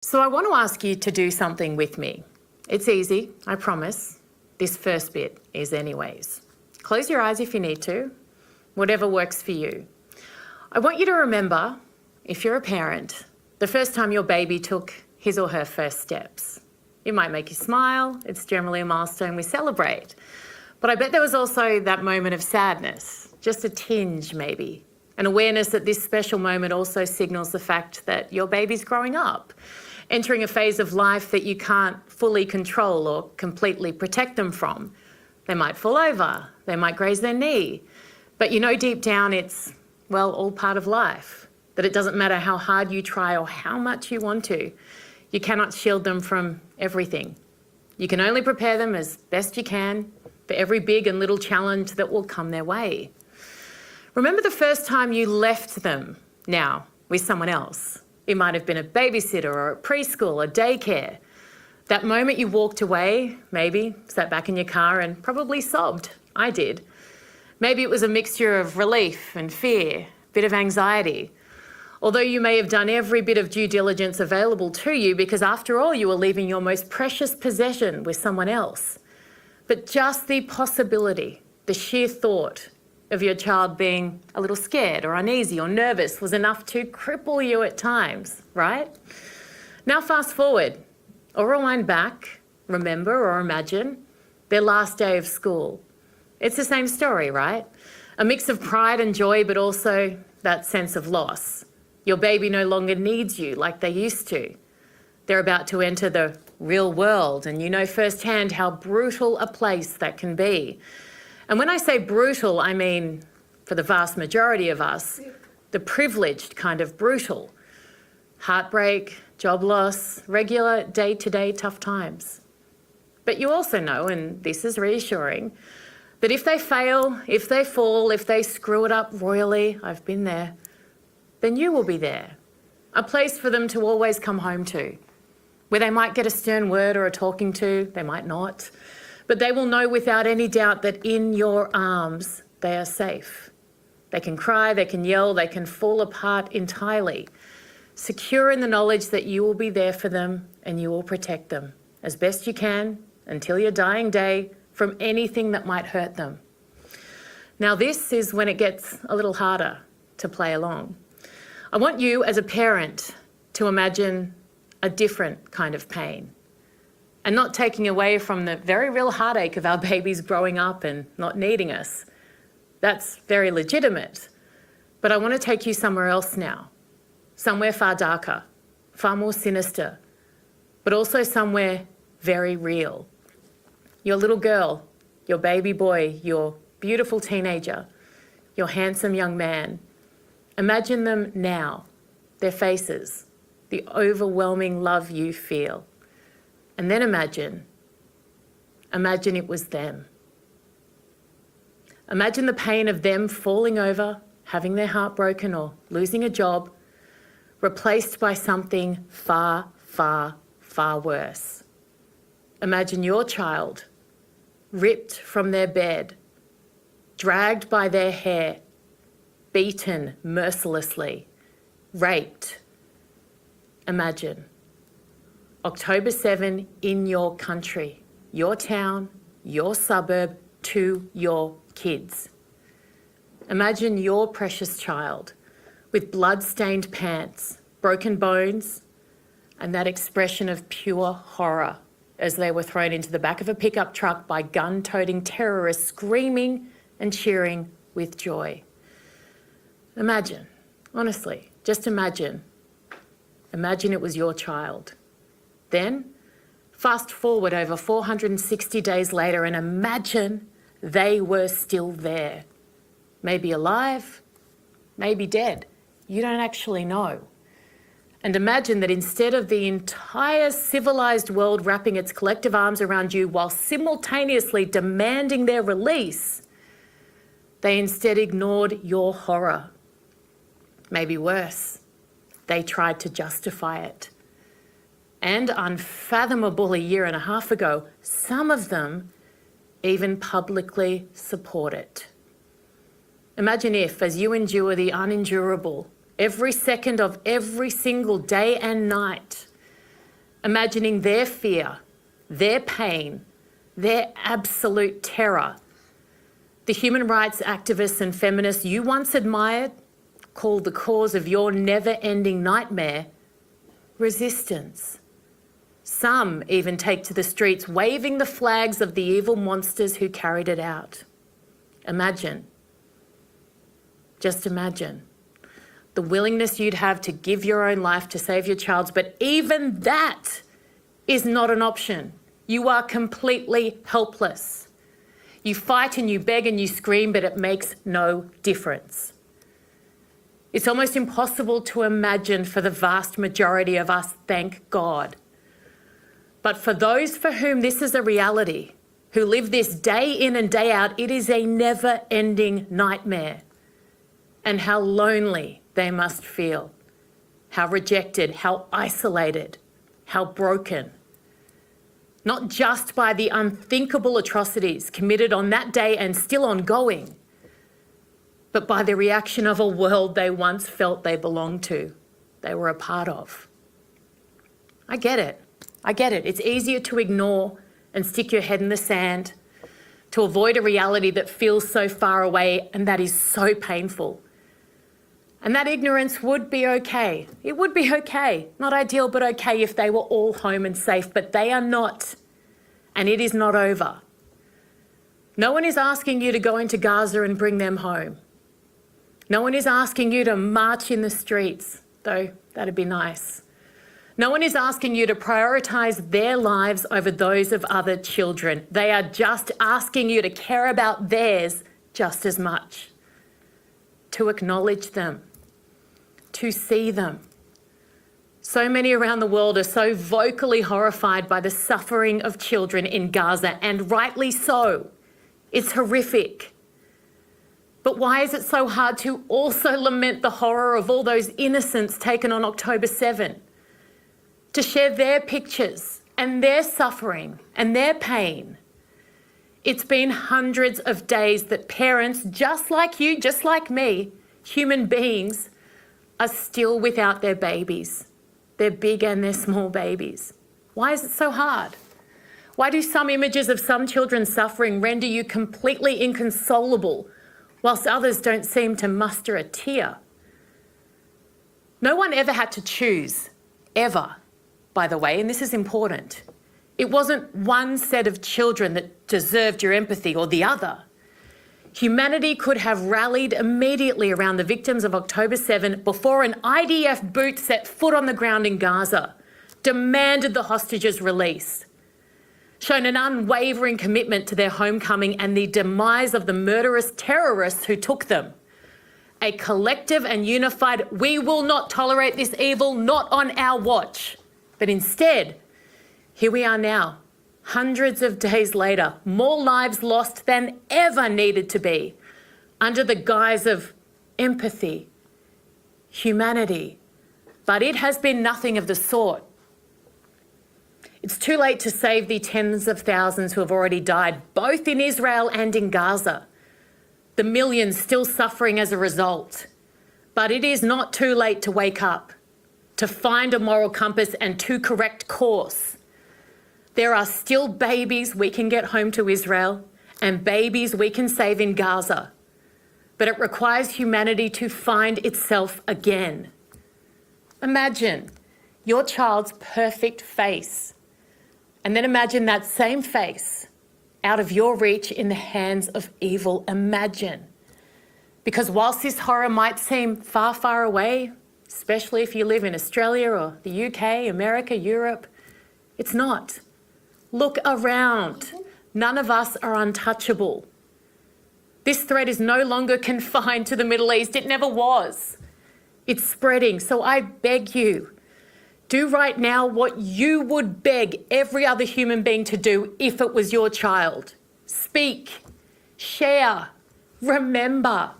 So I want to ask you to do something with me. It's easy, I promise. This first bit is anyways. Close your eyes if you need to, whatever works for you. I want you to remember, if you're a parent, the first time your baby took his or her first steps. It might make you smile, it's generally a milestone we celebrate. But I bet there was also that moment of sadness, just a tinge maybe. An awareness that this special moment also signals the fact that your baby's growing up, entering a phase of life that you can't fully control or completely protect them from. They might fall over, they might graze their knee, but you know deep down it's, well, all part of life, that it doesn't matter how hard you try or how much you want to, you cannot shield them from everything. You can only prepare them as best you can for every big and little challenge that will come their way. Remember the first time you left them now with someone else. It might have been a babysitter or a preschool or daycare. That moment you walked away, maybe sat back in your car and probably sobbed. I did. Maybe it was a mixture of relief and fear, a bit of anxiety. Although you may have done every bit of due diligence available to you because after all you were leaving your most precious possession with someone else. But just the possibility, the sheer thought of your child being a little scared or uneasy or nervous was enough to cripple you at times, right? Now fast forward or rewind back, remember or imagine their last day of school. It's the same story, right? A mix of pride and joy, but also that sense of loss. Your baby no longer needs you like they used to. They're about to enter the real world, and you know firsthand how brutal a place that can be. And when I say brutal, I mean, for the vast majority of us, the privileged kind of brutal. Heartbreak, job loss, regular day-to-day tough times. But you also know, and this is reassuring, that if they fail, if they fall, if they screw it up royally, I've been there, then you will be there. A place for them to always come home to, where they might get a stern word or a talking to, they might not, but they will know without any doubt that in your arms they are safe. They can cry, they can yell, they can fall apart entirely, secure in the knowledge that you will be there for them and you will protect them as best you can until your dying day from anything that might hurt them. Now this is when it gets a little harder to play along. I want you as a parent to imagine a different kind of pain and not taking away from the very real heartache of our babies growing up and not needing us. That's very legitimate, but I want to take you somewhere else now, somewhere far darker, far more sinister, but also somewhere very real. Your little girl, your baby boy, your beautiful teenager, your handsome young man. Imagine them now, their faces, the overwhelming love you feel. And then imagine it was them. Imagine the pain of them falling over, having their heart broken or losing a job, replaced by something far, far, far worse. Imagine your child ripped from their bed, dragged by their hair, beaten mercilessly, raped. Imagine October 7 in your country, your town, your suburb, to your kids. Imagine your precious child with blood-stained pants, broken bones, and that expression of pure horror as they were thrown into the back of a pickup truck by gun-toting terrorists screaming and cheering with joy. Imagine, honestly, just imagine. Imagine it was your child. Then, fast forward over 460 days later and imagine they were still there. Maybe alive, maybe dead. You don't actually know. And imagine that instead of the entire civilized world wrapping its collective arms around you while simultaneously demanding their release, they instead ignored your horror. Maybe worse, they tried to justify it. And unfathomable a year and a half ago, some of them even publicly support it. Imagine if, as you endure the unendurable, every second of every single day and night, imagining their fear, their pain, their absolute terror. The human rights activists and feminists you once admired called the cause of your never-ending nightmare resistance. Some even take to the streets waving the flags of the evil monsters who carried it out. Imagine, just imagine, the willingness you'd have to give your own life to save your child's, but even that is not an option. You are completely helpless. You fight and you beg and you scream, but it makes no difference. It's almost impossible to imagine for the vast majority of us, thank God. But for those for whom this is a reality, who live this day in and day out, it is a never-ending nightmare. And how lonely they must feel, how rejected, how isolated, how broken. Not just by the unthinkable atrocities committed on that day and still ongoing, but by the reaction of a world they once felt they belonged to, they were a part of. I get it. It's easier to ignore and stick your head in the sand, to avoid a reality that feels so far away and that is so painful. And that ignorance would be okay. It would be okay. Not ideal, but okay if they were all home and safe, but they are not. And it is not over. No one is asking you to go into Gaza and bring them home. No one is asking you to march in the streets, though that'd be nice. No one is asking you to prioritise their lives over those of other children. They are just asking you to care about theirs just as much, to acknowledge them, to see them. So many around the world are so vocally horrified by the suffering of children in Gaza, and rightly so. It's horrific. But why is it so hard to also lament the horror of all those innocents taken on October 7? To share their pictures and their suffering and their pain. It's been hundreds of days that parents, just like you, just like me, human beings, are still without their babies, their big and their small babies. Why is it so hard? Why do some images of some children's suffering render you completely inconsolable, whilst others don't seem to muster a tear? No one ever had to choose, ever, by the way, and this is important. It wasn't one set of children that deserved your empathy or the other. Humanity could have rallied immediately around the victims of October 7 before an IDF boot set foot on the ground in Gaza, demanded the hostages' release, shown an unwavering commitment to their homecoming and the demise of the murderous terrorists who took them. A collective and unified, we will not tolerate this evil, not on our watch. But instead, here we are now, hundreds of days later, more lives lost than ever needed to be, under the guise of empathy, humanity. But it has been nothing of the sort. It's too late to save the tens of thousands who have already died, both in Israel and in Gaza. The millions still suffering as a result. But it is not too late to wake up, to find a moral compass and to correct course. There are still babies we can get home to Israel and babies we can save in Gaza. But it requires humanity to find itself again. Imagine your child's perfect face. And then imagine that same face out of your reach in the hands of evil. Imagine. Because whilst this horror might seem far, far away, especially if you live in Australia or the UK, America, Europe, it's not. Look around. None of us are untouchable. This threat is no longer confined to the Middle East. It never was. It's spreading. So I beg you, do right now what you would beg every other human being to do if it was your child. Speak, share, remember.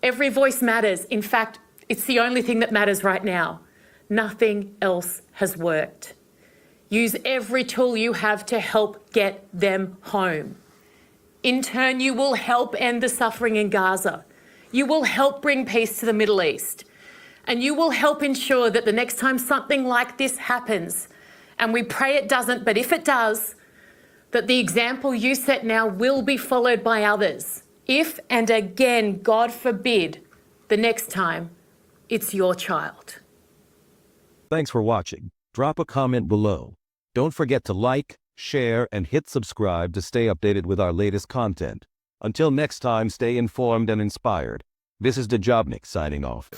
Every voice matters. In fact, it's the only thing that matters right now. Nothing else has worked. Use every tool you have to help get them home. In turn, you will help end the suffering in Gaza. You will help bring peace to the Middle East. And you will help ensure that the next time something like this happens, And we pray it doesn't, but if it does, that the example you set now will be followed by others. If and again, God forbid, the next time it's your child. Thanks for watching. Drop a comment below. Don't forget to like, share, and hit subscribe to stay updated with our latest content. Until next time, stay informed and inspired. This is Dejobnik signing off.